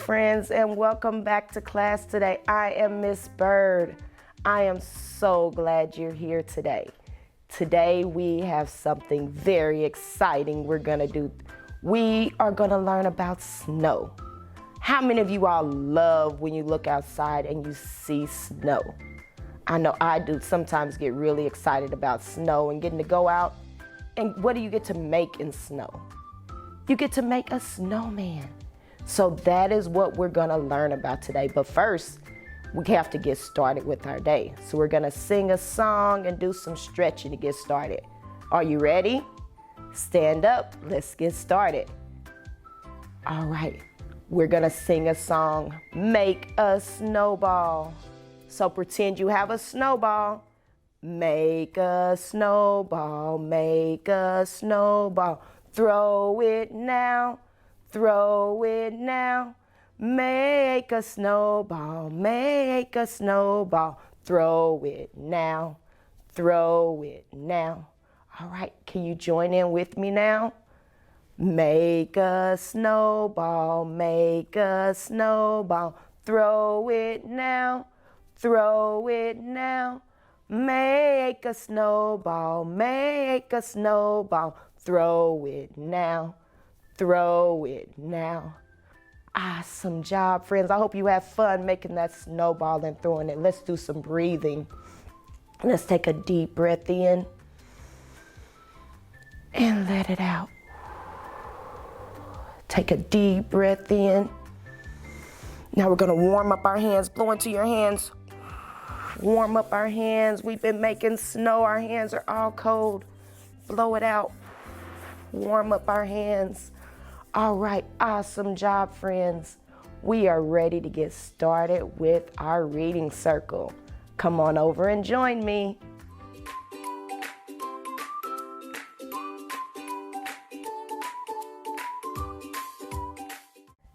friends, and welcome back to class today. I am Miss Bird. I am so glad you're here today. Today we have something very exciting we're gonna do. We are gonna learn about snow. How many of you all love when you look outside and you see snow? I know I do sometimes get really excited about snow and getting to go out. And what do you get to make in snow? You get to make a snowman. So that is what we're gonna learn about today. But first, we have to get started with our day. So we're gonna sing a song and do some stretching to get started. Are you ready? Stand up, let's get started. All right, we're gonna sing a song, Make a Snowball. So pretend you have a snowball. Make a snowball, make a snowball. Throw it now, throw it now. Make a snowball, make a snowball. Throw it now, throw it now. All right, can you join in with me now? Make a snowball, make a snowball. Throw it now, throw it now. Make a snowball, make a snowball. Throw it now, throw it now. Awesome job, friends. I hope you have fun making that snowball and throwing it. Let's do some breathing. Let's take a deep breath in and let it out. Take a deep breath in. Now we're gonna warm up our hands. Blow into your hands. Warm up our hands. We've been making snow. Our hands are all cold. Blow it out. Warm up our hands. All right, awesome job, friends. We are ready to get started with our reading circle. Come on over and join me.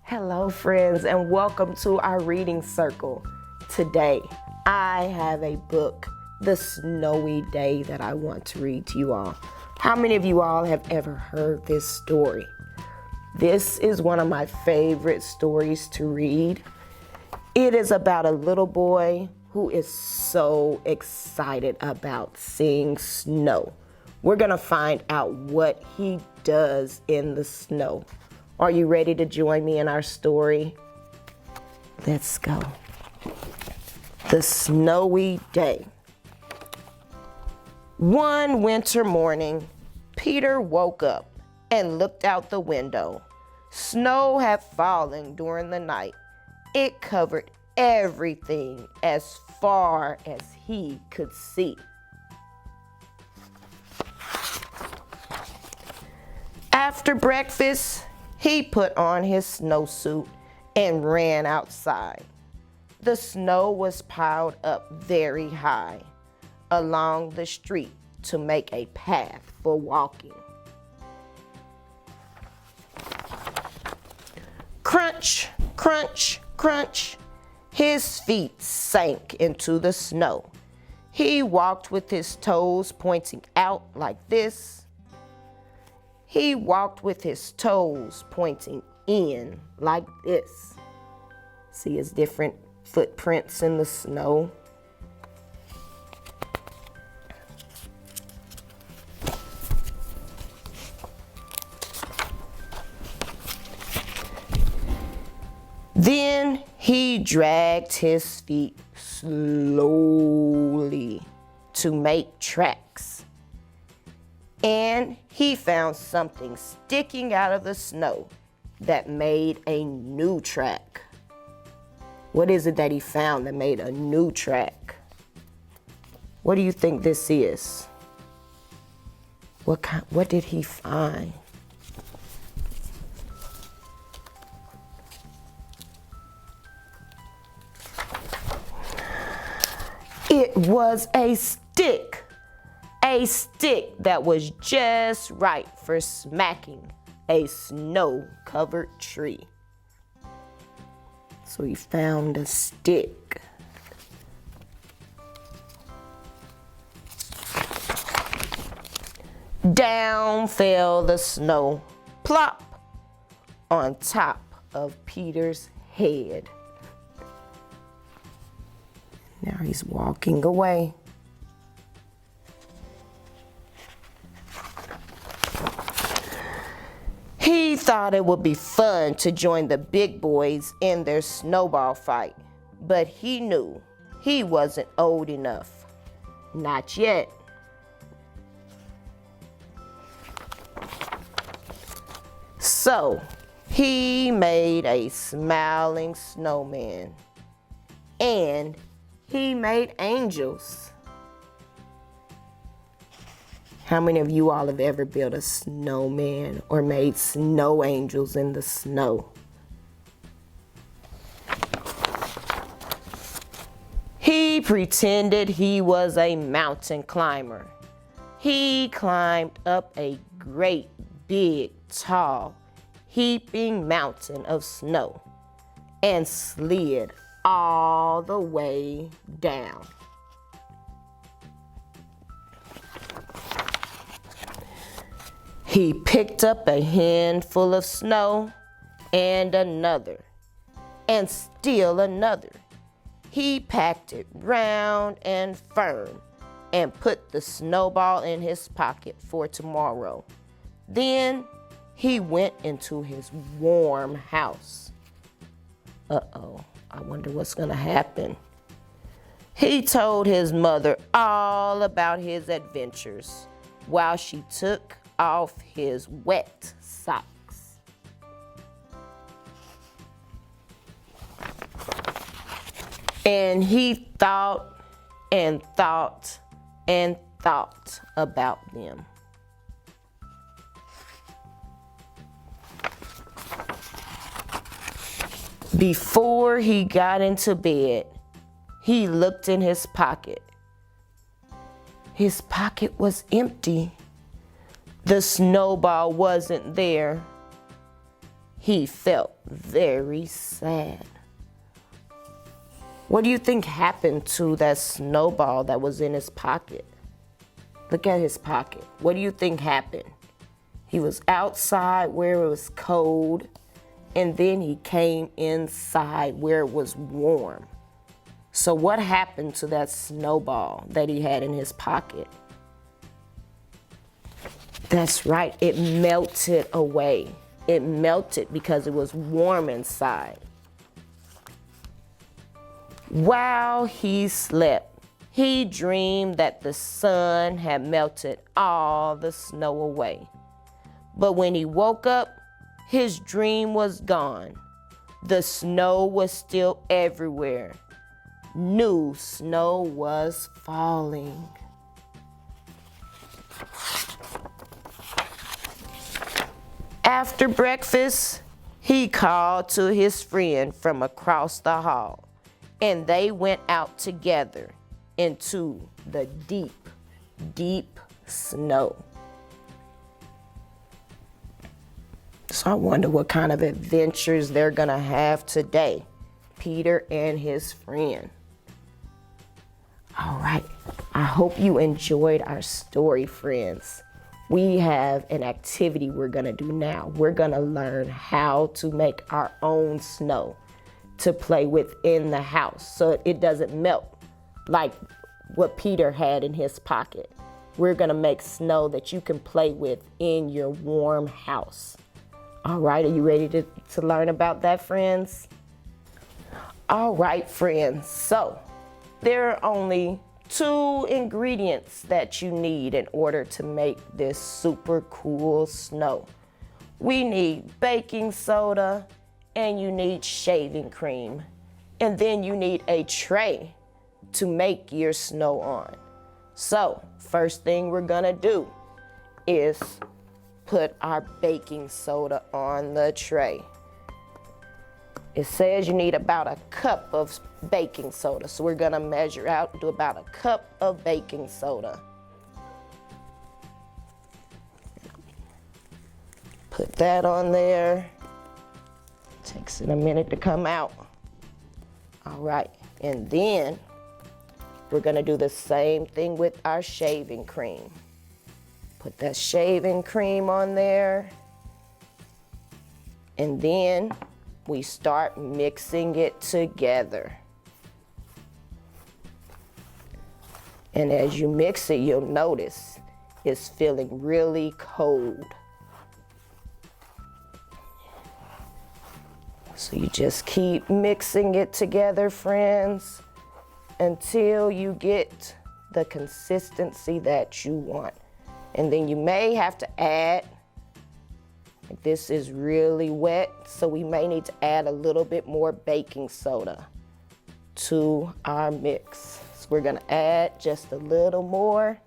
Hello, friends, and welcome to our reading circle. Today, I have a book, The Snowy Day, that I want to read to you all. How many of you all have ever heard this story? This is one of my favorite stories to read. It is about a little boy who is so excited about seeing snow. We're gonna find out what he does in the snow. Are you ready to join me in our story? Let's go. The Snowy Day. One winter morning, Peter woke up and looked out the window. Snow had fallen during the night. It covered everything as far as he could see. After breakfast, he put on his snowsuit and ran outside. The snow was piled up very high along the street to make a path for walking. Crunch, crunch, crunch. His feet sank into the snow. He walked with his toes pointing out like this. He walked with his toes pointing in like this. See his different footprints in the snow. Then he dragged his feet slowly to make tracks. And he found something sticking out of the snow that made a new track. What is it that he found that made a new track? What do you think this is? What did he find? It was a stick that was just right for smacking a snow-covered tree. So he found a stick. Down fell the snow, plop, on top of Peter's head. head. Now he's walking away. He thought it would be fun to join the big boys in their snowball fight, but he knew he wasn't old enough. Not yet. So he made a smiling snowman, and he made angels. How many of you all have ever built a snowman or made snow angels in the snow? He pretended he was a mountain climber. He climbed up a great big, tall, heaping mountain of snow and slid all the way down. He picked up a handful of snow and another, and still another. He packed it round and firm and put the snowball in his pocket for tomorrow. Then he went into his warm house. Uh-oh, I wonder what's gonna happen. He told his mother all about his adventures while she took off his wet socks. And he thought and thought and thought about them. Before he got into bed, he looked in his pocket. His pocket was empty. The snowball wasn't there. He felt very sad. What do you think happened to that snowball that was in his pocket? Look at his pocket. What do you think happened? He was outside where it was cold, and then he came inside where it was warm. So what happened to that snowball that he had in his pocket? That's right, it melted away. It melted because it was warm inside. While he slept, he dreamed that the sun had melted all the snow away. But when he woke up, his dream was gone. The snow was still everywhere. New snow was falling. After breakfast, he called to his friend from across the hall, and they went out together into the deep, deep snow. So I wonder what kind of adventures they're gonna have today, Peter and his friend. All right, I hope you enjoyed our story, friends. We have an activity we're gonna do now. We're gonna learn how to make our own snow to play with in the house so it doesn't melt like what Peter had in his pocket. We're gonna make snow that you can play with in your warm house. All right, are you ready to learn about that, friends? All right, friends, so there are only 2 ingredients that you need in order to make this super cool snow. We need baking soda, and you need shaving cream, and then you need a tray to make your snow on. So first thing we're gonna do is put our baking soda on the tray. It says you need about a cup of baking soda, so we're gonna measure out, do about a cup of baking soda. Put that on there. Takes it a minute to come out. All right, and then we're gonna do the same thing with our shaving cream. Put that shaving cream on there. And then we start mixing it together. And as you mix it, you'll notice it's feeling really cold. So you just keep mixing it together, friends, until you get the consistency that you want. And then you may have to add, like this is really wet, so we may need to add a little bit more baking soda to our mix. So we're gonna add just a little more.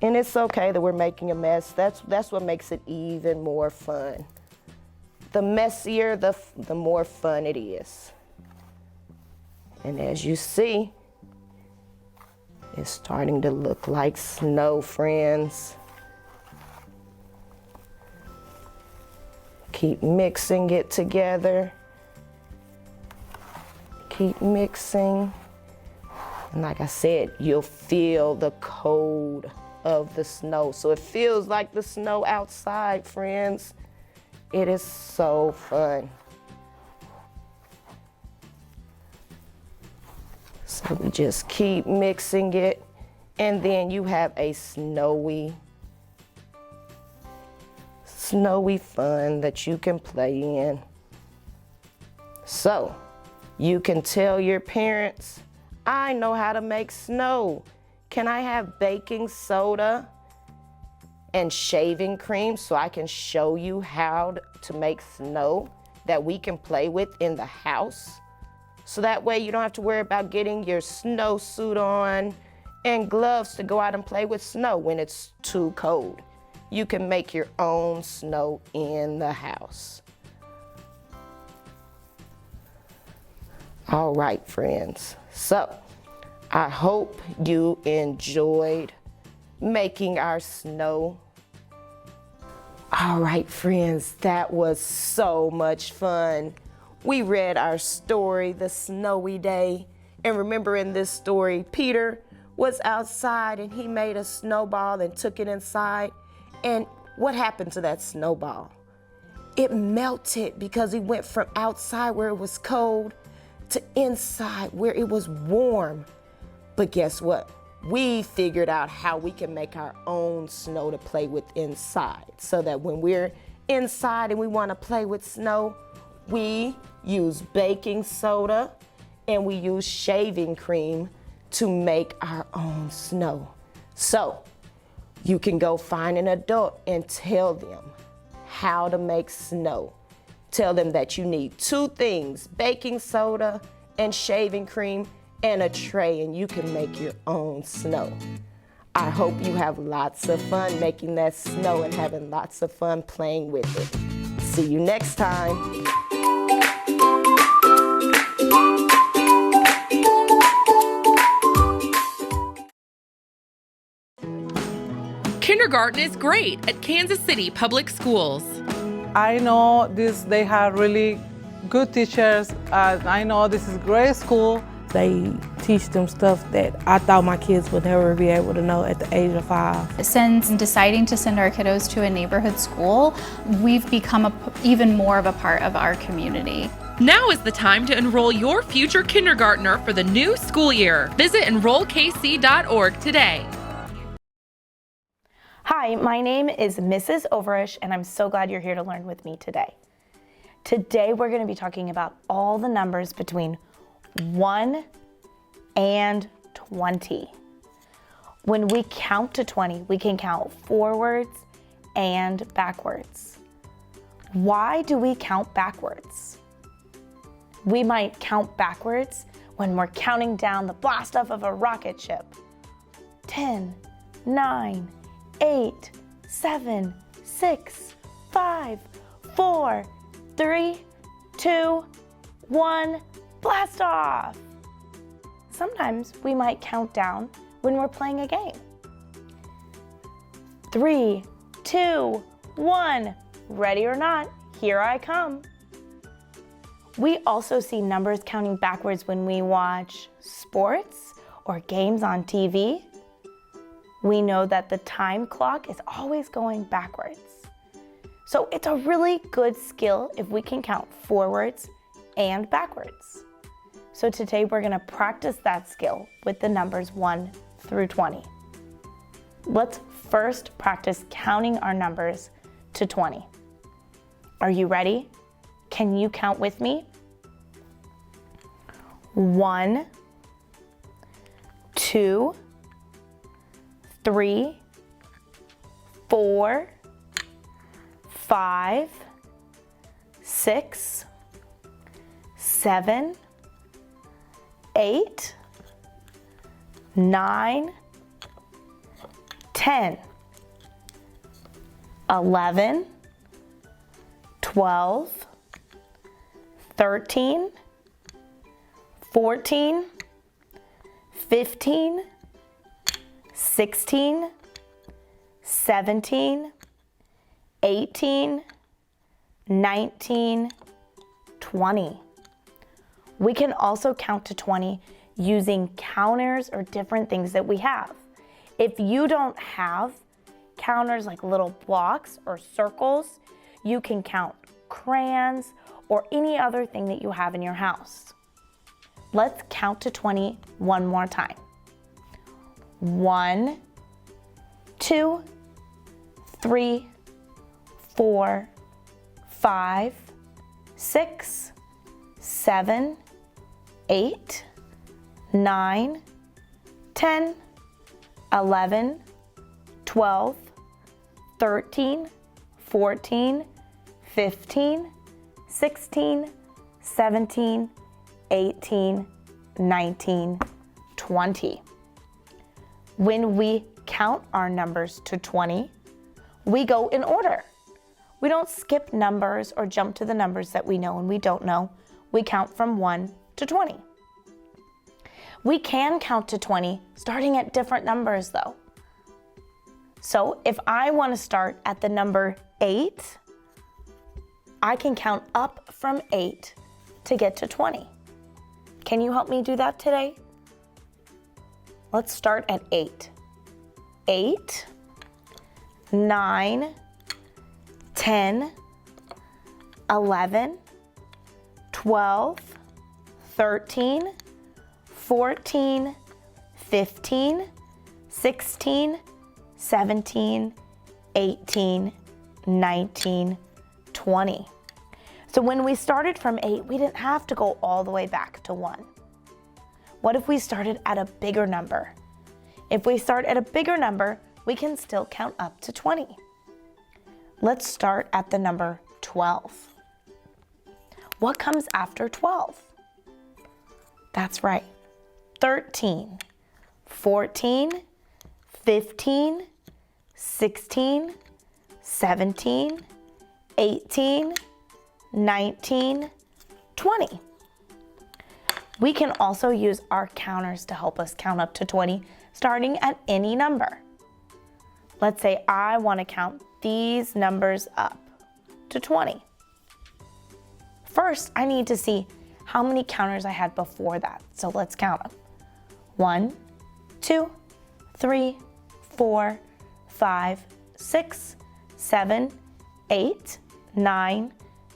And it's okay that we're making a mess. That's what makes it even more fun. The messier, the more fun it is. And as you see, it's starting to look like snow, friends. Keep mixing it together. Keep mixing. And like I said, you'll feel the cold of the snow. So it feels like the snow outside, friends. It is so fun. So we just keep mixing it, and then you have a snowy fun that you can play in. So you can tell your parents, I know how to make snow. Can I have baking soda and shaving cream so I can show you how to make snow that we can play with in the house? So that way you don't have to worry about getting your snow suit on and gloves to go out and play with snow when it's too cold. You can make your own snow in the house. All right, friends. So I hope you enjoyed making our snow. All right, friends, that was so much fun. We read our story, The Snowy Day. And remember, in this story, Peter was outside and he made a snowball and took it inside. And what happened to that snowball? It melted because he went from outside where it was cold to inside where it was warm. But guess what? We figured out how we can make our own snow to play with inside, so that when we're inside and we want to play with snow, we use baking soda and we use shaving cream to make our own snow. So you can go find an adult and tell them how to make snow. Tell them that you need 2 things, baking soda and shaving cream, and a tray, and you can make your own snow. I hope you have lots of fun making that snow and having lots of fun playing with it. See you next time. Kindergarten is great at Kansas City Public Schools. I know they have really good teachers. I know this is a great school. They teach them stuff that I thought my kids would never be able to know at the age of 5. Since deciding to send our kiddos to a neighborhood school, we've become even more of a part of our community. Now is the time to enroll your future kindergartner for the new school year. Visit enrollkc.org today. Hi, my name is Mrs. Overish, and I'm so glad you're here to learn with me today. Today we're going to be talking about all the numbers between 1 and 20. When we count to 20, we can count forwards and backwards. Why do we count backwards? We might count backwards when we're counting down the blast off of a rocket ship. 10, 9, 8, 7, 6, 5, 4, 3, 2, 1, blast off! Sometimes we might count down when we're playing a game. 3, 2, 1, ready or not, here I come. We also see numbers counting backwards when we watch sports or games on TV. We know that the time clock is always going backwards. So it's a really good skill if we can count forwards and backwards. So today we're gonna practice that skill with the numbers 1 through 20. Let's first practice counting our numbers to 20. Are you ready? Can you count with me? 1, 2, 3, 4, 5, 6, 7, 8, 9, 10, 11, 12, 13, 14, 15, 16, 17, 18, 19, 20. We can also count to 20 using counters or different things that we have. If you don't have counters like little blocks or circles, you can count crayons or any other thing that you have in your house. Let's count to 20 one more time. 1, 2, 3, 4, 5, 6, 7, 8, 9, 10, 11, 12, 13, 14, 15, 16, 17, 18, 19, 20. When we count our numbers to 20, we go in order. We don't skip numbers or jump to the numbers that we know and we don't know. We count from 1 to 20. We can count to 20 starting at different numbers though. So if I want to start at the number 8, I can count up from 8 to get to 20. Can you help me do that today? Let's start at 8. 8, 9, 10, 11, 12, 13, 14, 15, 16, 17, 18, 19, 20. So when we started from 8, we didn't have to go all the way back to 1. What if we started at a bigger number? If we start at a bigger number, we can still count up to 20. Let's start at the number 12. What comes after 12? That's right. 13, 14, 15, 16, 17, 18, 19, 20. We can also use our counters to help us count up to 20, starting at any number. Let's say I want to count these numbers up to 20. First, I need to see how many counters I had before that. So let's count them. 1, 2, 3, 4, 5, 6, 7, 8, 9,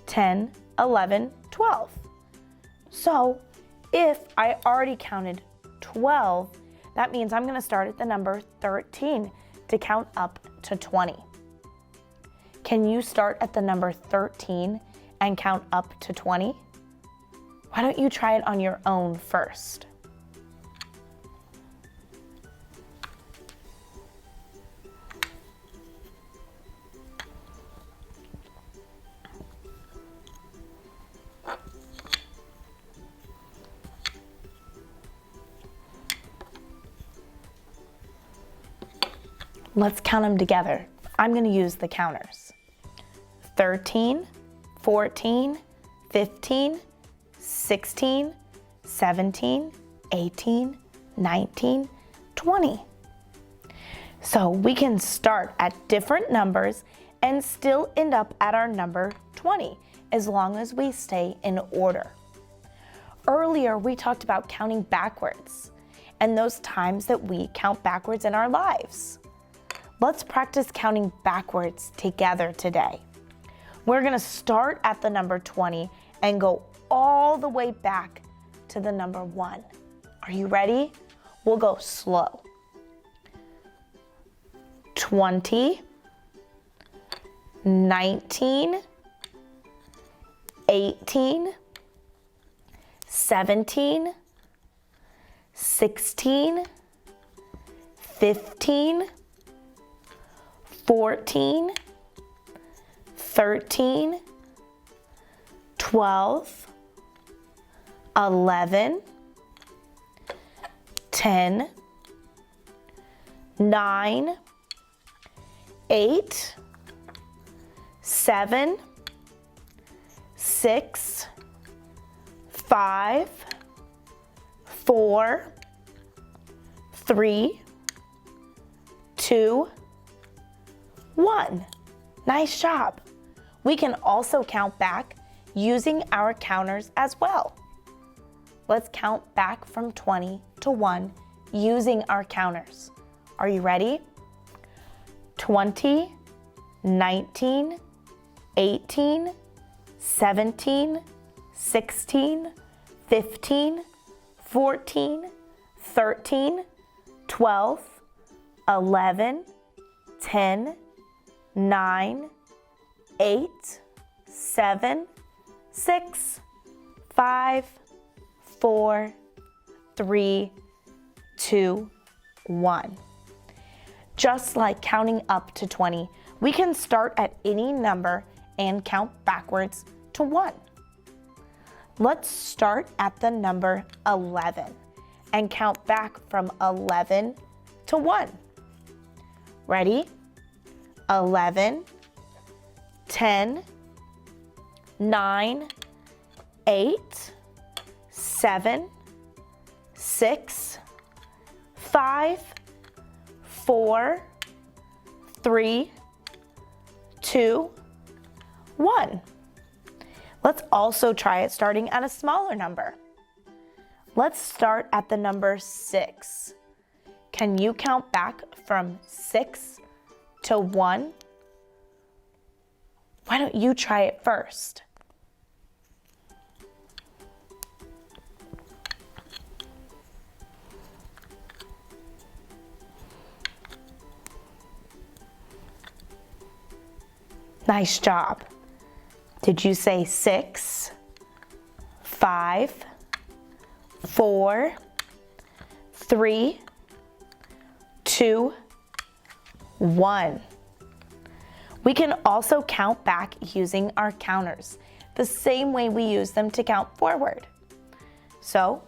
10, 11, 12. So if I already counted 12, that means I'm going to start at the number 13 to count up to 20. Can you start at the number 13 and count up to 20? Why don't you try it on your own first? Let's count them together. I'm going to use the counters. 13, 14, 15, 16, 17, 18, 19, 20. So we can start at different numbers and still end up at our number 20, as long as we stay in order. Earlier, we talked about counting backwards and those times that we count backwards in our lives. Let's practice counting backwards together today. We're gonna start at the number 20 and go all the way back to the number 1. Are you ready? We'll go slow. 20, 19, 18, 17, 16, 15, 14, 13, 12, 11, 10, 9, 8, 7, 6, 5, 4, 3, 2, 1. Nice job. We can also count back using our counters as well. Let's count back from 20 to 1 using our counters. Are you ready? 20, 19, 18, 17, 16, 15, 14, 13, 12, 11, 10, 9, 8, 7, 6, 5, 4, 3, 2, 1. Just like counting up to 20, we can start at any number and count backwards to 1. Let's start at the number 11 and count back from 11 to 1. Ready? 11, 10, 9, 8, 7, 6, 5, 4, 3, 2, 1. Let's also try it starting at a smaller number. Let's start at the number 6. Can you count back from 6 to 1? Why don't you try it first? Nice job. Did you say 6, 5, 4, 3, 2, 1? We can also count back using our counters, the same way we use them to count forward. So,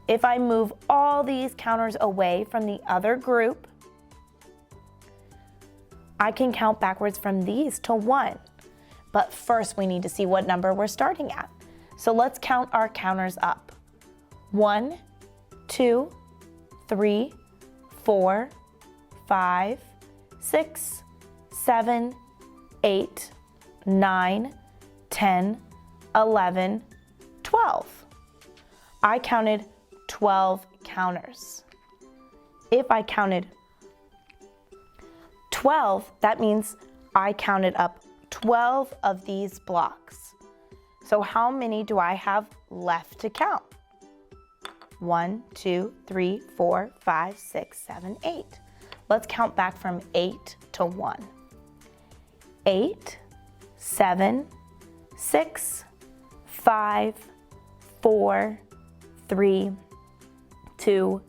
if I move all these counters away from the other group, I can count backwards from these to 1. But first we need to see what number we're starting at. So let's count our counters up. 1, 2, 3, 4, 5, 6, 7, 8, 9, 10, 11, 12. I counted 12 counters. If I counted 12, that means I counted up 12 of these blocks. So how many do I have left to count? 1, 2, 3, 4, 5, 6, 7, 8. Let's count back from 8 to 1. 8, 7, 6, 5, 4, 3, 2,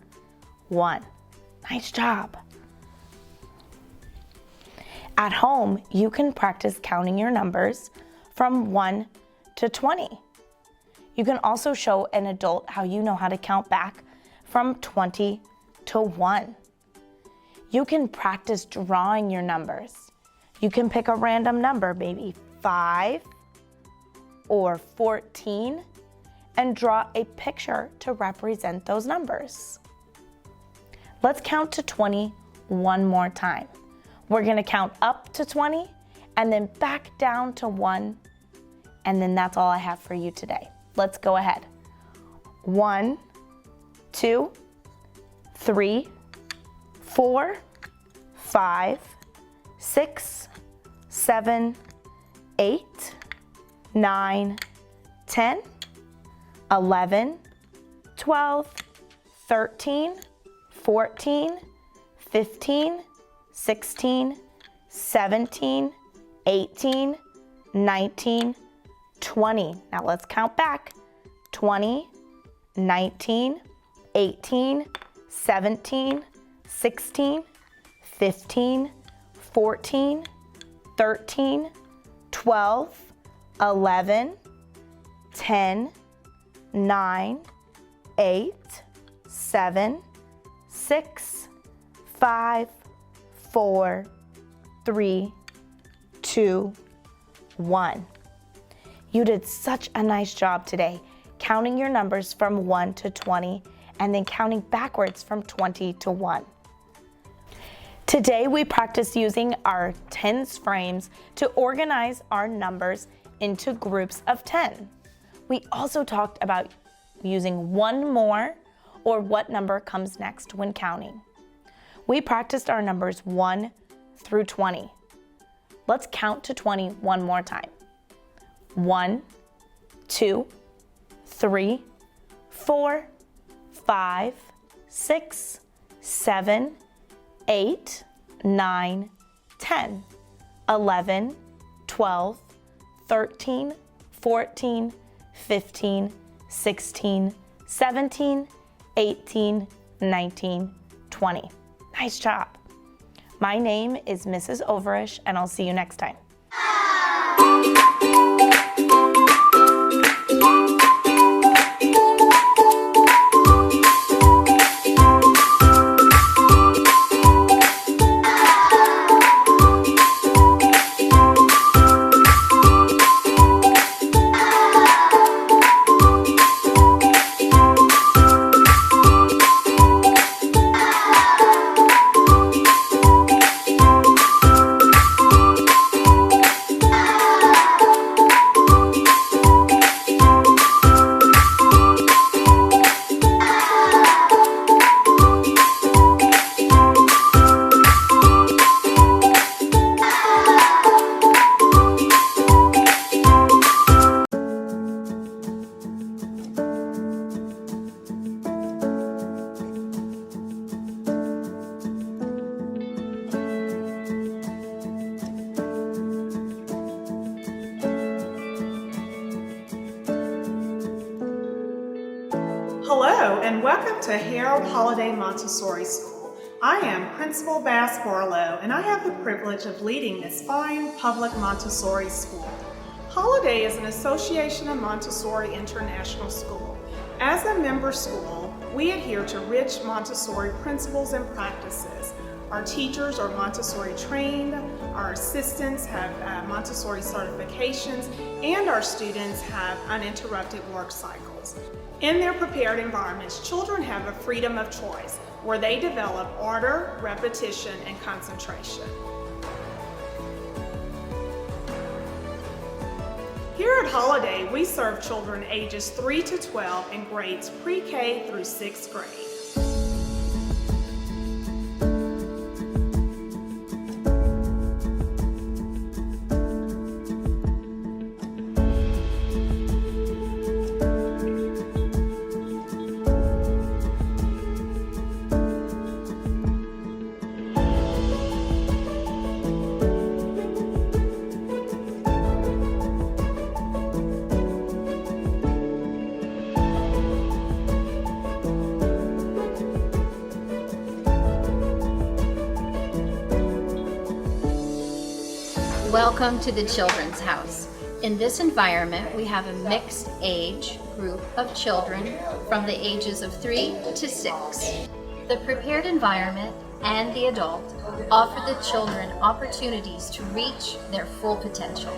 1. Nice job. At home, you can practice counting your numbers from 1 to 20. You can also show an adult how you know how to count back from 20 to 1. You can practice drawing your numbers. You can pick a random number, maybe 5 or 14, and draw a picture to represent those numbers. Let's count to 20 one more time. We're gonna count up to 20 and then back down to 1, and then that's all I have for you today. Let's go ahead. 1, 2, 3, 4, 5, 6, 7, 8, 9, 10, 11, 12, 13, 14, 15, 16, 17, 18, 19, 20. Now let's count back. 20, 19, 18, 17, 16, 15, 14, 13, 12, 11, 10, 9, 8, 7, 6, 5, 4, 3, 2, 1. You did such a nice job today, counting your numbers from 1 to 20 and then counting backwards from 20 to 1. Today we practiced using our tens frames to organize our numbers into groups of 10. We also talked about using one more or what number comes next when counting. We practiced our numbers 1 through 20. Let's count to 20 one more time. 1, 2, 3, 4, 5, 6, 7, 8, 9, 10, 11, 12, 13, 14, 15, 16, 17, 18, 19, 20. Nice job. My name is Mrs. Overish, and I'll see you next time. Hello and welcome to Harold Holiday Montessori School. I am Principal Bass Barlow and I have the privilege of leading this fine public Montessori school. Holiday is an association of Montessori International School. As a member school, we adhere to rich Montessori principles and practices. Our teachers are Montessori trained, our assistants have Montessori certifications, and our students have uninterrupted work cycles. In their prepared environments, children have a freedom of choice where they develop order, repetition, and concentration. Here at Holiday, we serve children ages 3 to 12 in grades pre-K through 6th grade. Welcome to the Children's House. In this environment, we have a mixed age group of children from the ages of 3 to 6. The prepared environment and the adult offer the children opportunities to reach their full potential.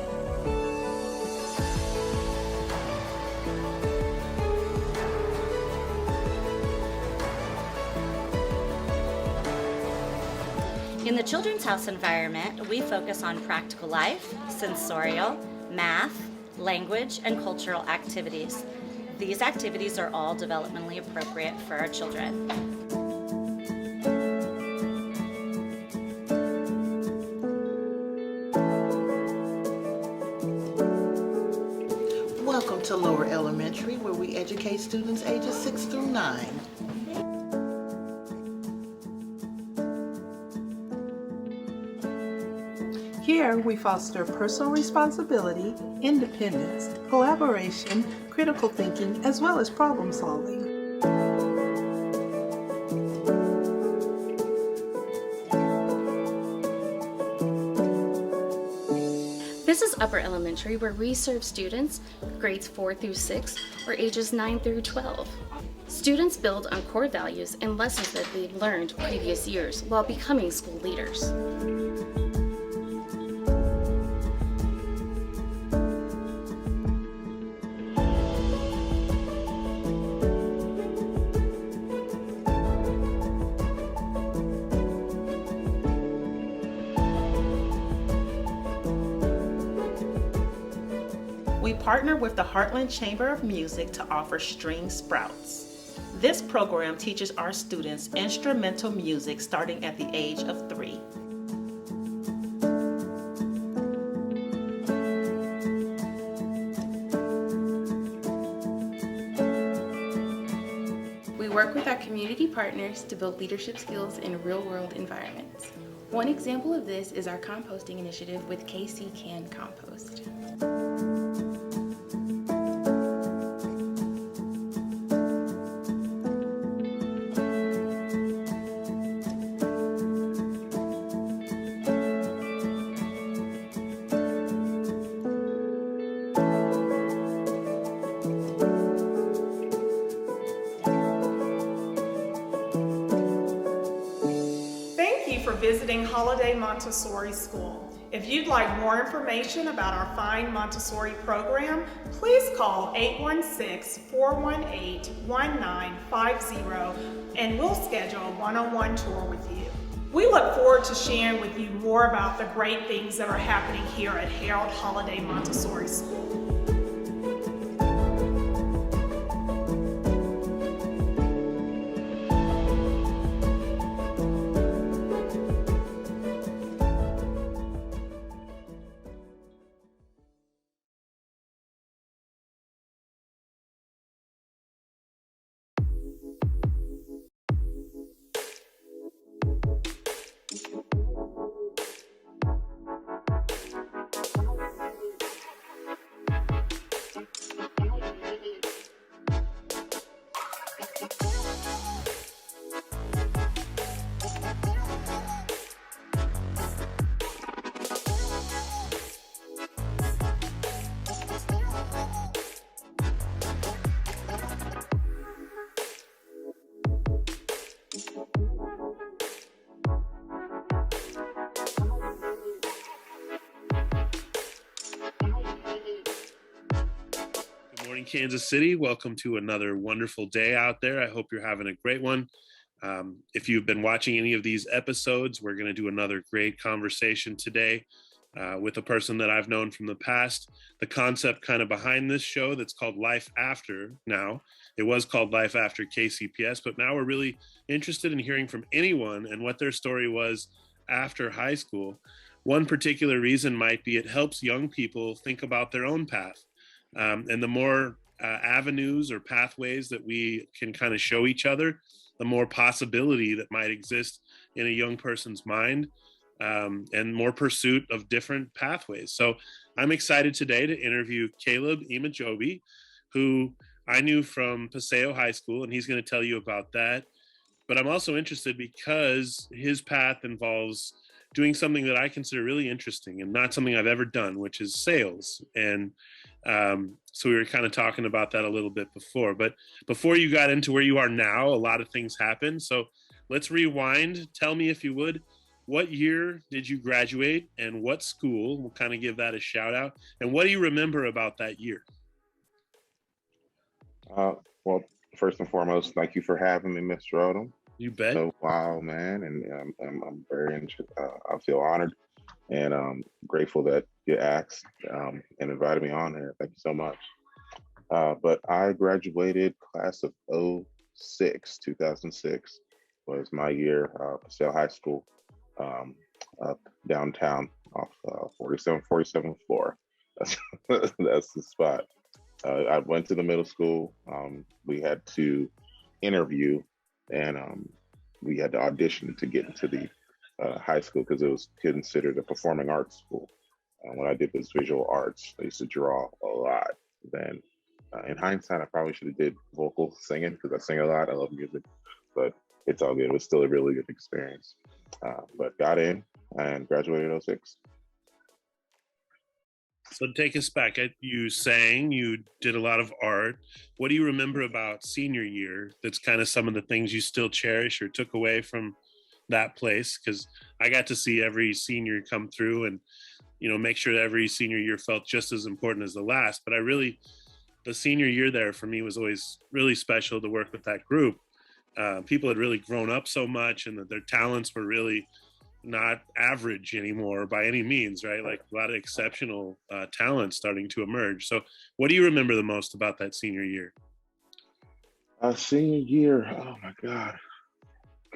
In the Children's House environment, we focus on practical life, sensorial, math, language, and cultural activities. These activities are all developmentally appropriate for our children. to lower elementary, where we educate students ages 6 through 9. Here, we foster personal responsibility, independence, collaboration, critical thinking, as well as problem solving. This is upper elementary, where we serve students grades 4 through 6 or ages 9 through 12. Students build on core values and lessons that they've learned previous years while becoming school leaders. We partner with the Heartland Chamber of Music to offer String Sprouts. This program teaches our students instrumental music starting at the age of 3. We work with our community partners to build leadership skills in real-world environments. One example of this is our composting initiative with KC Can Compost. Thank you for visiting Holiday Montessori School. If you'd like more information about our fine Montessori program, please call 816-418-1950 and we'll schedule a one-on-one tour with you. We look forward to sharing with you more about the great things that are happening here at Harold Holiday Montessori School. Morning, Kansas City. Welcome to another wonderful day out there. I hope you're having a great one. If you've been watching any of these episodes, we're going to do another great conversation today with a person that I've known from the past. The concept kind of behind this show that's called Life After now. It was called Life After KCPS, but now we're really interested in hearing from anyone and what their story was after high school. One particular reason might be it helps young people think about their own path. And the more avenues or pathways that we can kind of show each other, the more possibility that might exist in a young person's mind, and more pursuit of different pathways. So I'm excited today to interview Caleb Imajobi, who I knew from Paseo High School, and he's going to tell you about that. But I'm also interested because his path involves doing something that I consider really interesting and not something I've ever done, which is sales. And so we were kind of talking about that a little bit before. But before you got into where you are now, a lot of things happened. So let's rewind. Tell me, if you would, what year did you graduate and what school? We'll kind of give that a shout out. And what do you remember about that year? Well, first and foremost, thank you for having me, Mr. Odom. You bet. So, wow, man. And I'm very I feel honored and grateful that you asked and invited me on here. Thank you so much. But I graduated class of 2006 was my year, Paseo High School, up downtown off 47th floor. That's the spot. I went to the middle school. We had to interview, and we had to audition to get into the high school because it was considered a performing arts school. What I did was visual arts. I used to draw a lot. Then, in hindsight, I probably should have did vocal singing because I sing a lot. I love music, but it's all good. It was still a really good experience. But got in and graduated in '06. So take us back. You sang, you did a lot of art. What do you remember about senior year that's kind of some of the things you still cherish or took away from that place? Because I got to see every senior come through and, make sure that every senior year felt just as important as the last. But the senior year there for me was always really special to work with that group. People had really grown up so much and that their talents were really not average anymore by any means, right? Like a lot of exceptional talent starting to emerge. So what do you remember the most about that senior year? Senior year, oh my God,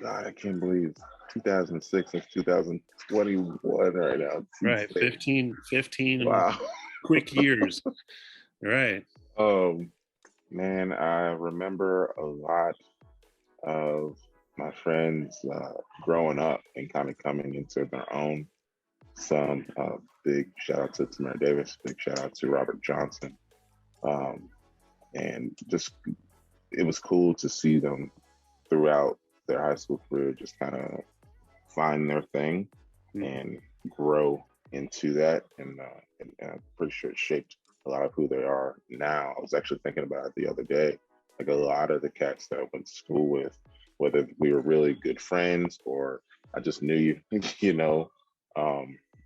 I can't believe 2006 and 2021 right now. Right, 15 Wow. quick years. Right. Man, I remember a lot of my friends growing up and kind of coming into their own. Some big shout out to Tamara Davis, big shout out to Robert Johnson. And just, it was cool to see them throughout their high school career just kind of find their thing and grow into that. And I'm pretty sure it shaped a lot of who they are now. I was actually thinking about it the other day. Like a lot of the cats that I went to school with, whether we were really good friends or I just knew you,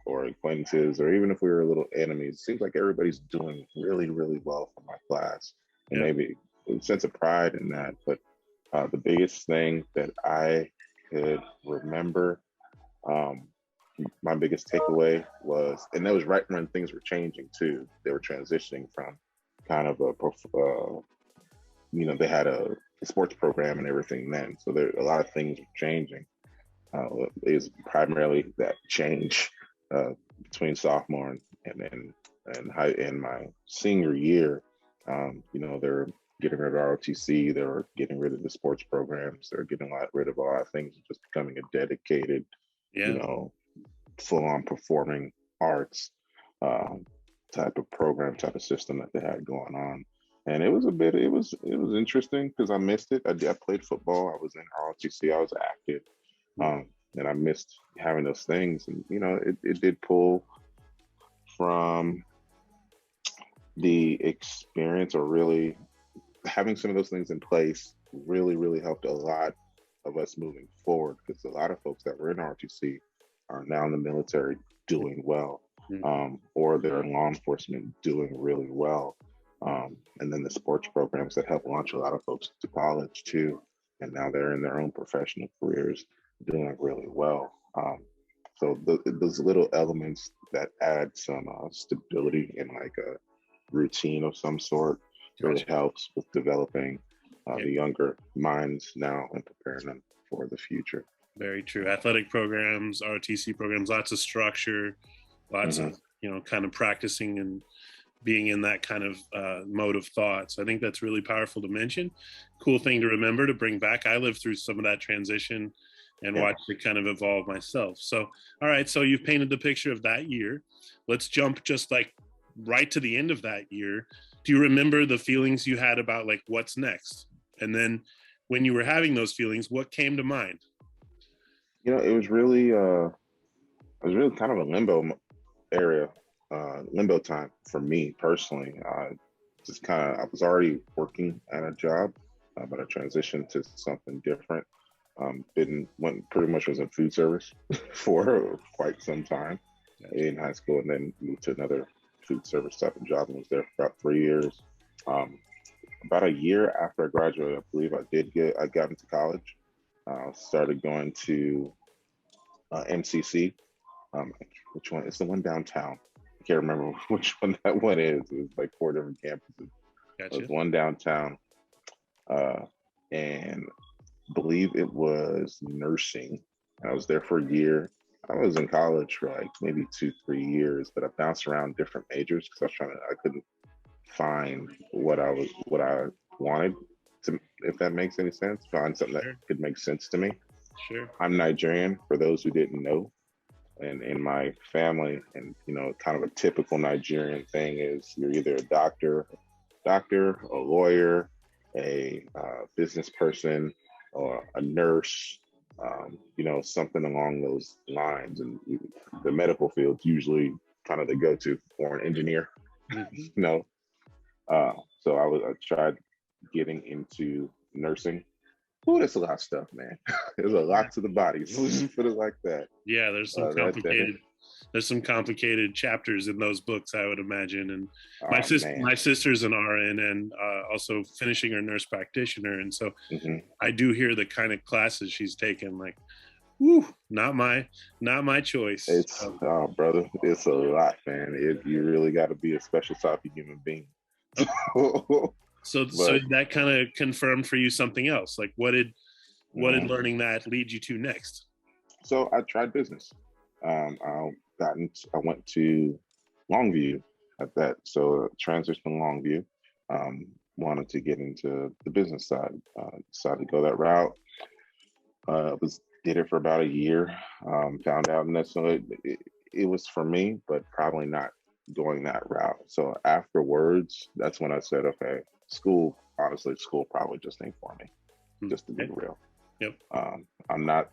or acquaintances, or even if we were a little enemies, it seems like everybody's doing really, really well for my class. And maybe a sense of pride in that. But the biggest thing that I could remember, my biggest takeaway was, and that was right when things were changing too. They were transitioning from kind of they had a sports program and everything then. So there a lot of things were changing. It was primarily that change between sophomore and my senior year. They're getting rid of ROTC. They were getting rid of the sports programs. They're getting rid of a lot of things, just becoming a dedicated, full-on performing arts type of program, type of system that they had going on. And it was interesting because I missed it. I played football. I was in ROTC. I was active. And I missed having those things. And, it did pull from the experience, or really having some of those things in place really, really helped a lot of us moving forward, because a lot of folks that were in ROTC are now in the military doing well, or they're in law enforcement doing really well. And then the sports programs that help launch a lot of folks to college too. And now they're in their own professional careers doing really well. So those little elements that add some stability and like a routine of some sort really helps with developing the younger minds now and preparing them for the future. Very true. Athletic programs, ROTC programs, lots of structure, lots of, kind of practicing and being in that kind of mode of thought. So I think that's really powerful to mention. Cool thing to remember to bring back. I lived through some of that transition and watched it kind of evolve myself. So, all right. So you've painted the picture of that year. Let's jump just like right to the end of that year. Do you remember the feelings you had about like what's next? And then when you were having those feelings, what came to mind? It was really kind of a limbo time for me personally. I was already working at a job, but I transitioned to something different. Pretty much was in food service for quite some time in high school, and then moved to another food service type of job and was there for about 3 years. About a year after I graduated, I believe I got into college. Started going to MCC. Which one? It's the one downtown. I can't remember which one that one is. It was like 4 different campuses. Gotcha. There's one downtown, and I believe it was nursing. I was there for a year. I was in college for like maybe 2-3 years, but I bounced around different majors because I couldn't find what I wanted to, if that makes any sense, find something that could make sense to me. Sure. I'm Nigerian, for those who didn't know. And in my family, and kind of a typical Nigerian thing is you're either a doctor, a lawyer, a business person, or a nurse, something along those lines. And the medical field's usually kind of the go-to, or an engineer. So I tried getting into nursing. Oh, there's a lot of stuff, man. There's a lot to the body. So let's just put it like that. Yeah, there's some complicated chapters in those books, I would imagine. And my sister's an RN and also finishing her nurse practitioner, and so I do hear the kind of classes she's taken. Like, whew, not my choice. It's brother, it's a lot, man. You really got to be a special type of human being. So that kind of confirmed for you something else. Like, what did learning that lead you to next? So I tried business. I went to Longview at that. So transitioned to Longview. Wanted to get into the business side. Decided to go that route. Did it for about a year. Found out necessarily it was for me, but probably not going that route. So afterwards, that's when I said, okay, school probably just ain't for me, just to be real. Yep. I'm not,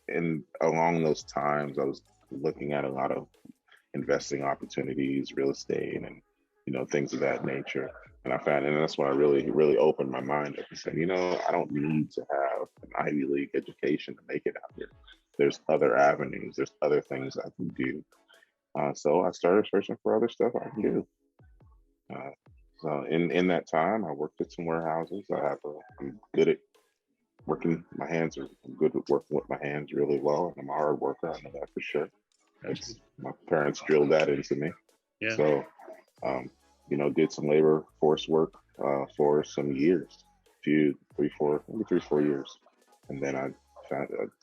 and along those times, I was looking at a lot of investing opportunities, real estate, and things of that nature. And I found, and that's when I really, really opened my mind up and said, I don't need to have an Ivy League education to make it out here. There's other avenues. There's other things I can do. So I started searching for other stuff I can do. So in that time, I worked at some warehouses. I'm good at working my hands. I'm good at working with my hands really well. And I'm a hard worker. I know that for sure. My parents drilled that into me. Yeah. So, did some labor force work for some years, 3, 4 years. And then I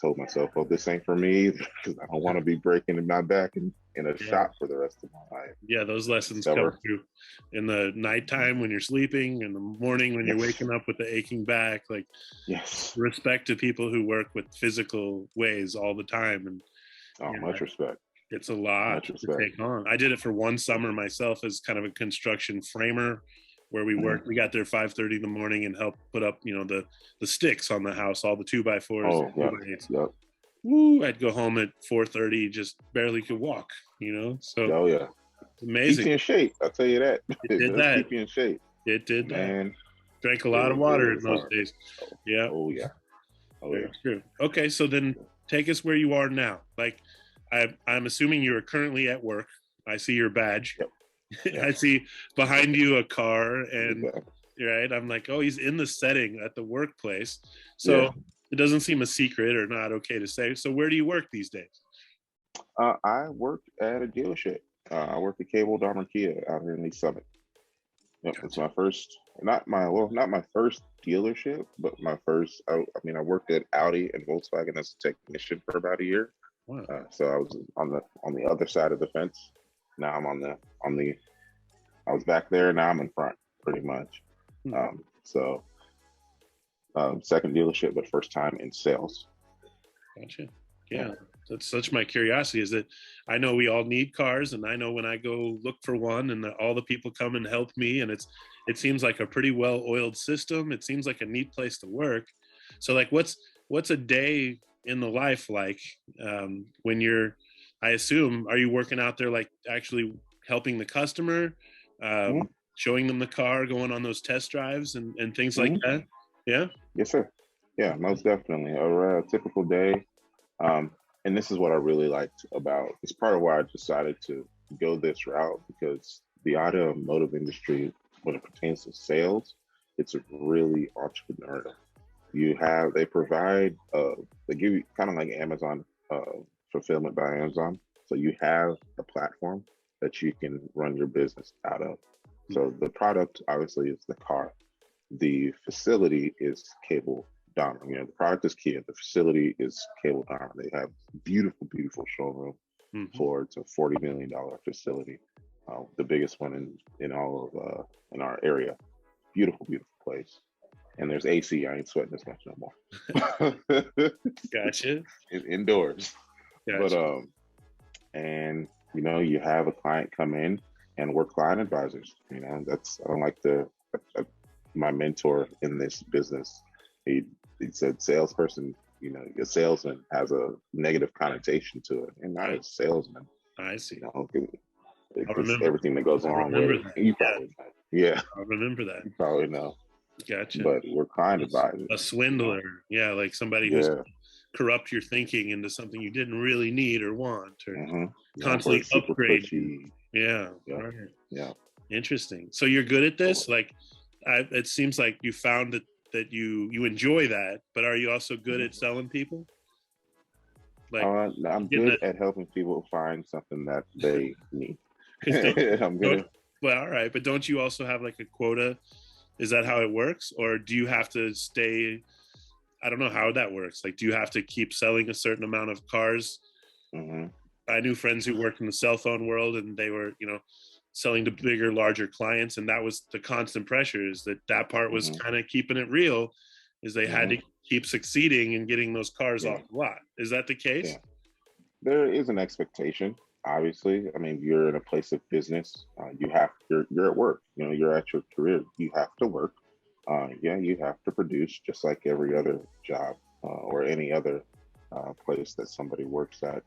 told myself, well, this ain't for me because I don't want to be breaking my back in a shop for the rest of my life. Yeah, those lessons come through in the nighttime when you're sleeping, in the morning when you're waking up with the aching back. Like, respect to people who work with physical ways all the time. And much respect. It's a lot to take on. I did it for one summer myself as kind of a construction framer, where we worked. We got there 5:30 in the morning and helped put up, the sticks on the house, all the 2x4s. Woo! I'd go home at 4:30, just barely could walk. So it's amazing. Keep you in shape. I'll tell you that. It did that. Keep you in shape. It did Man, that. Drank a lot of water in those days. Yeah. Oh yeah. Very true. Okay, so then take us where you are now. Like, I'm assuming you are currently at work. I see your badge. Yep. I see behind you a car, and right, I'm like, oh, he's in the setting at the workplace. So it doesn't seem a secret or not okay to say. So where do you work these days? I work at a dealership. I work at Cable Dahmer Kia out here in East Summit. Yep, it's my first, not my first dealership, but my first. I worked at Audi and Volkswagen as a technician for about a year. Wow. So I was on the other side of the fence. Now I'm I was back there. Now I'm in front, pretty much. Second dealership, but first time in sales. Gotcha. Yeah. That's such my curiosity, is that I know we all need cars, and I know when I go look for one, and all the people come and help me, and it seems like a pretty well-oiled system. It seems like a neat place to work. So, like, what's a day in the life like when you're, I assume, are you working out there, like actually helping the customer, showing them the car, going on those test drives and things like that? Yeah. Yes, sir. Yeah, most definitely. A typical day. And this is what I really liked about, it's part of why I decided to go this route, because the automotive industry, when it pertains to sales, it's really entrepreneurial. They provide, they give you kind of like Amazon, fulfillment by Amazon. So you have a platform that you can run your business out of. So the product obviously is the car. The facility is Cable Dahmer. The product is Kia. The facility is Cable Dahmer. They have beautiful, beautiful showroom for it's a $40 million facility. the biggest one in all of in our area. Beautiful, beautiful place. And there's AC. I ain't sweating as much no more. Gotcha. Indoors. Gotcha. But and you know, you have a client come in, and we're client advisors. You know, I don't like my mentor in this business. He said salesperson, you know, a salesman has a negative connotation to it, and not a salesman. I see. You know, it's everything that goes along with it. You probably know. Yeah. I remember that. You probably know. Gotcha. But we're client advisors. A swindler. You know? Yeah, like somebody who's corrupt your thinking into something you didn't really need or want, or constantly upgrade. Yeah. Right. Yeah. Interesting. So you're good at this? Like, it seems like you found that you enjoy that, but are you also good at selling people? Like, I'm good at helping people find something that they need. I'm good. Well, all right, but don't you also have like a quota? Is that how it works, or do you have to stay? I don't know how that works. Like, do you have to keep selling a certain amount of cars? I knew friends who worked in the cell phone world, and they were, you know, selling to bigger, larger clients, and that was the constant pressure. Is that part was kind of keeping it real? Is they had to keep succeeding and getting those cars off the lot. Is that the case? Yeah. There is an expectation, obviously. I mean, you're in a place of business. You're at work. You know, you're at your career. You have to work. You have to produce just like every other job or any other place that somebody works at.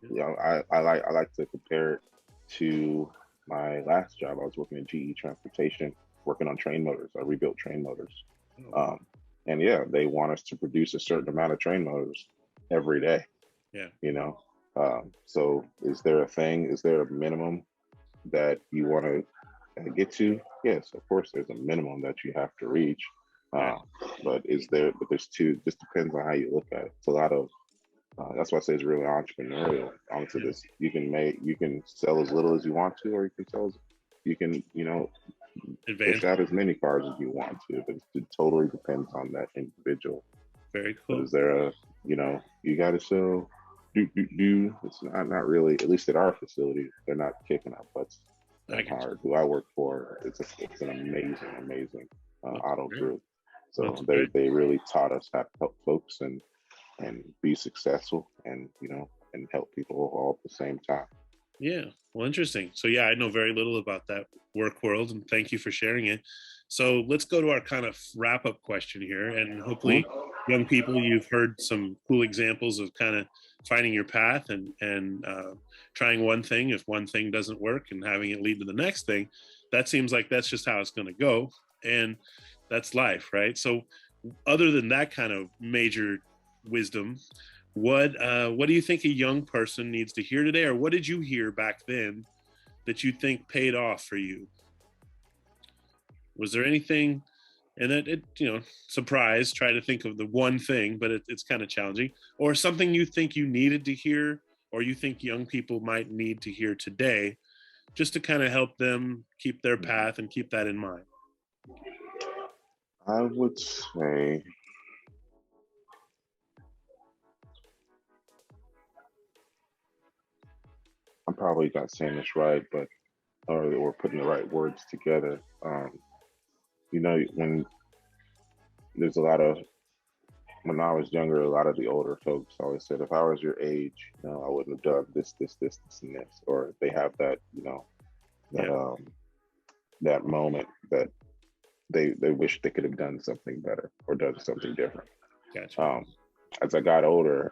You know, I like to compare it to my last job. I was working in GE Transportation, working on train motors. I rebuilt train motors. And yeah, they want us to produce a certain amount of train motors every day. Yeah. You know, so is there a minimum that you want to get to? Yes, of course, there's a minimum that you have to reach. But there's two, just depends on how you look at it. It's a lot of, that's why I say it's really entrepreneurial onto this. You can sell as little as you want to, or you can, you know, push out as many cars as you want to, but it totally depends on that individual. Very cool. But is there you know, you got to sell, it's not really, at least at our facility, they're not kicking our butts that hard. Who I work for, it's an amazing auto group. So they really taught us how to help folks and be successful, and, you know, and help people all at the same time. Yeah. Well, interesting. So yeah, I know very little about that work world, and thank you for sharing it. So let's go to our kind of wrap up question here. And hopefully young people, you've heard some cool examples of kind of finding your path and trying one thing. If one thing doesn't work, and having it lead to the next thing, that seems like that's just how it's going to go. And that's life, right? So other than that kind of major wisdom, what do you think a young person needs to hear today, or what did you hear back then that you think paid off for you? Was there anything, and it you know, surprise, try to think of the one thing, but it's kind of challenging, or something you think you needed to hear, or you think young people might need to hear today, just to kind of help them keep their path and keep that in mind? I would say, I'm probably not saying this right, but or putting the right words together. You know, when I was younger, a lot of the older folks always said, if I was your age, you know, I wouldn't have done this, and this. Or they have that, you know, that moment that they wish they could have done something better or done something different. Gotcha. As I got older,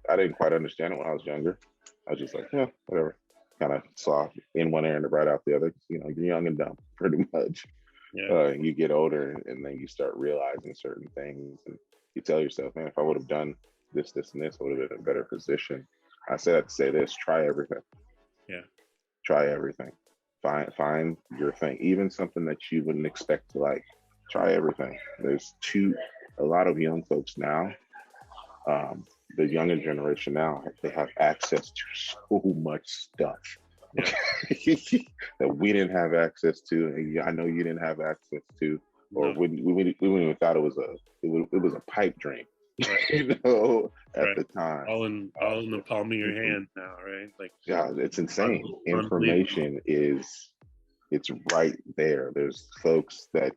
I didn't quite understand it when I was younger. I was just like, yeah, whatever. Kind of saw in one ear and right out the other. You know, you're young and dumb, pretty much. Yeah. You get older, and then you start realizing certain things, and you tell yourself, man, if I would have done this, and this, I would have been in a better position. I said I'd say this: try everything. Yeah. Try everything. Find your thing, even something that you wouldn't expect to like. Try everything. There's a lot of young folks now. The younger generation now, they have access to so much stuff that we didn't have access to, and I know you didn't have access to, or we even thought it was a pipe dream. at the time. All in the palm of your hand now, right? Like, yeah, it's insane. Unbelievable. Information it's right there. There's folks that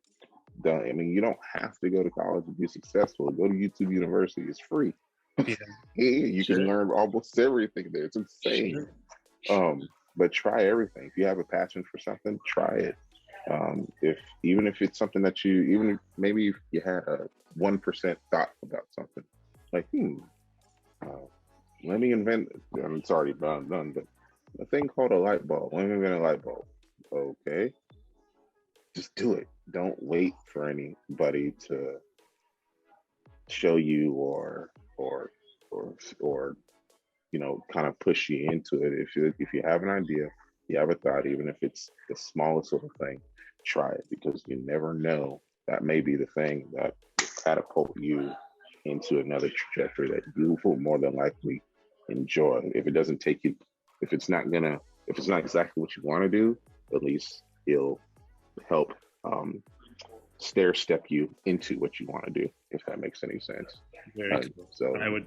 don't. I mean, you don't have to go to college to be successful. Go to YouTube University. It's free. Yeah. You can learn almost everything there. It's insane. But try everything. If you have a passion for something, try it. Even if it's something that even if maybe you had a 1% thought about something, like let me invent. It's already done, but a thing called a light bulb. Let me invent a light bulb. Okay, just do it. Don't wait for anybody to show you or kind of push you into it. If you have an idea, you have a thought, even if it's the smallest little thing, try it, because you never know. That may be the thing that will catapult you into another trajectory that you will more than likely enjoy. If it's not exactly what you want to do, at least it'll help stair step you into what you want to do, if that makes any sense. Very cool. So I would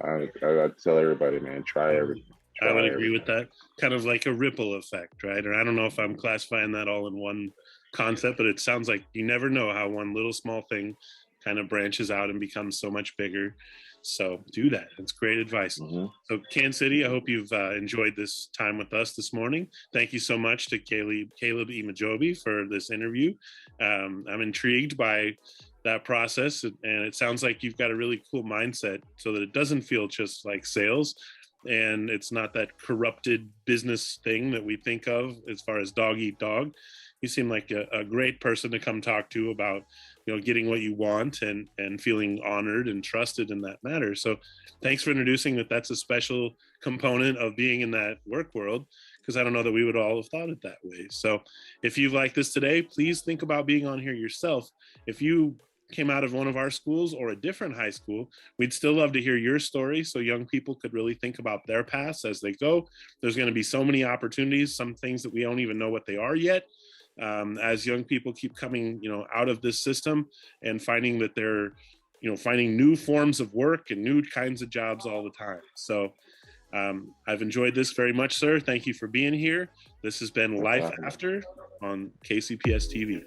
tell everybody, man, try everything. I would agree with that. Kind of like a ripple effect, right? Or I don't know if I'm classifying that all in one concept, but it sounds like you never know how one little small thing kind of branches out and becomes so much bigger. So do that. It's great advice. So Kansas City, I hope you've enjoyed this time with us this morning. Thank you so much to Caleb Imajobi for this interview. I'm intrigued by that process, and it sounds like you've got a really cool mindset so that it doesn't feel just like sales, and it's not that corrupted business thing that we think of as far as dog eat dog. You seem like a great person to come talk to about, getting what you want and feeling honored and trusted in that matter. So thanks for introducing that. That's a special component of being in that work world, because I don't know that we would all have thought it that way. So if you've liked this today, please think about being on here yourself. If you came out of one of our schools or a different high school, we'd still love to hear your story so young people could really think about their paths as they go. There's going to be so many opportunities, some things that we don't even know what they are yet. As young people keep coming, out of this system and finding that they're, finding new forms of work and new kinds of jobs all the time. So I've enjoyed this very much, sir. Thank you for being here. This has been Life After on KCPS TV.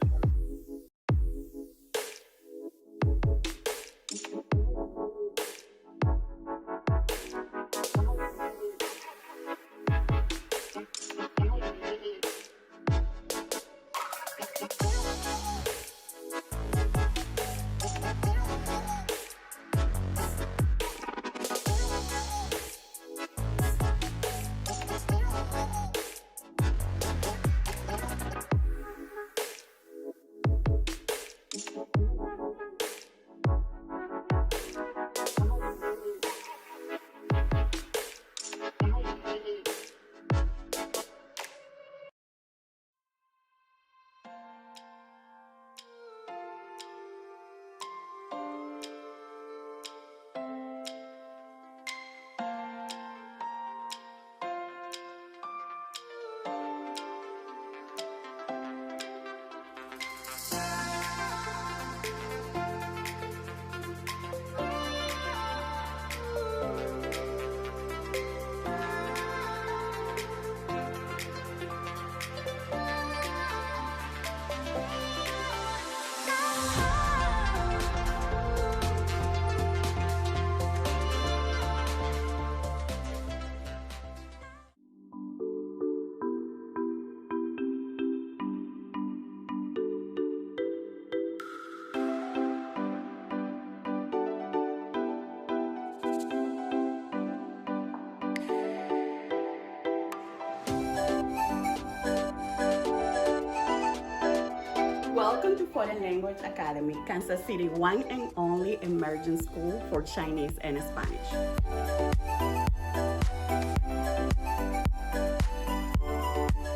Welcome to Foreign Language Academy, Kansas City, one and only emerging school for Chinese and Spanish.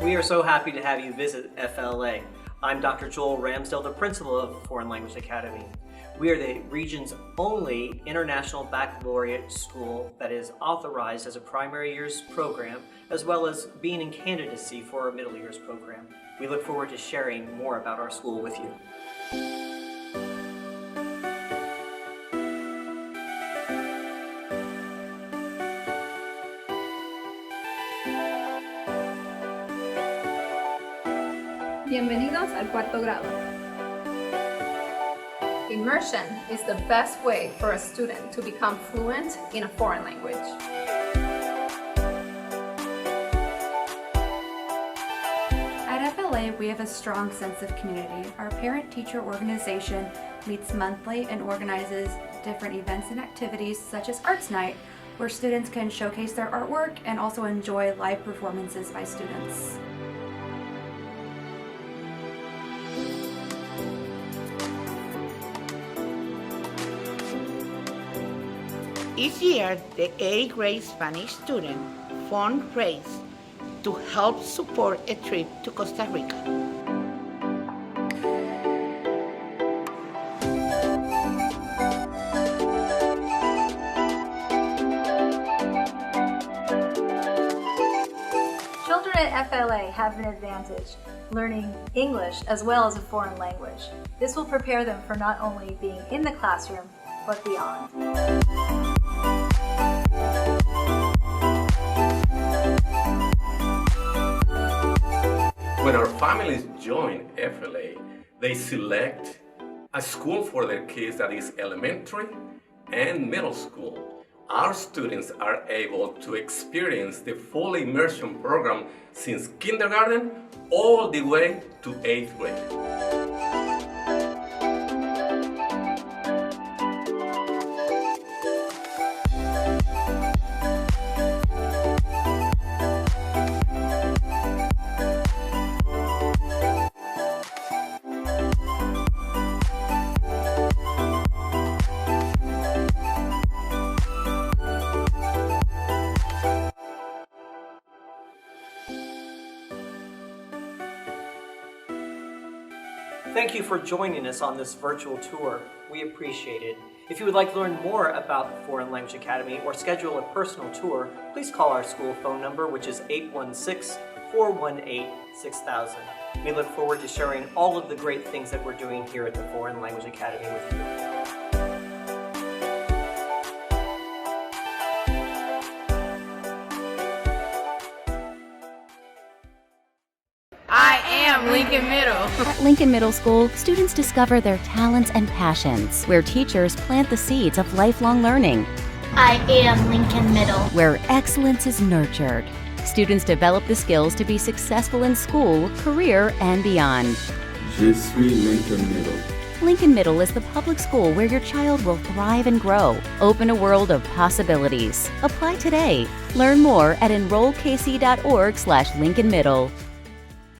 We are so happy to have you visit FLA. I'm Dr. Joel Ramsdale, the principal of Foreign Language Academy. We are the region's only international baccalaureate school that is authorized as a primary years program, as well as being in candidacy for our middle years program. We look forward to sharing more about our school with you. Bienvenidos al cuarto grado. Immersion is the best way for a student to become fluent in a foreign language. At FLA, we have a strong sense of community. Our parent-teacher organization meets monthly and organizes different events and activities such as Arts Night, where students can showcase their artwork and also enjoy live performances by students. Each year, the 8th grade Spanish student fundraise to help support a trip to Costa Rica. Children at FLA have an advantage, learning English as well as a foreign language. This will prepare them for not only being in the classroom, but beyond. When our families join FLA, they select a school for their kids that is elementary and middle school. Our students are able to experience the full immersion program since kindergarten all the way to 8th grade. Thank you for joining us on this virtual tour. We appreciate it. If you would like to learn more about Foreign Language Academy or schedule a personal tour, please call our school phone number, which is 816-418-6000. We look forward to sharing all of the great things that we're doing here at the Foreign Language Academy with you. I am Lincoln Middle. At Lincoln Middle School, students discover their talents and passions, where teachers plant the seeds of lifelong learning. I am Lincoln Middle. Where excellence is nurtured. Students develop the skills to be successful in school, career, and beyond. Je suis Lincoln Middle. Lincoln Middle is the public school where your child will thrive and grow. Open a world of possibilities. Apply today. Learn more at enrollkc.org/Lincoln Middle.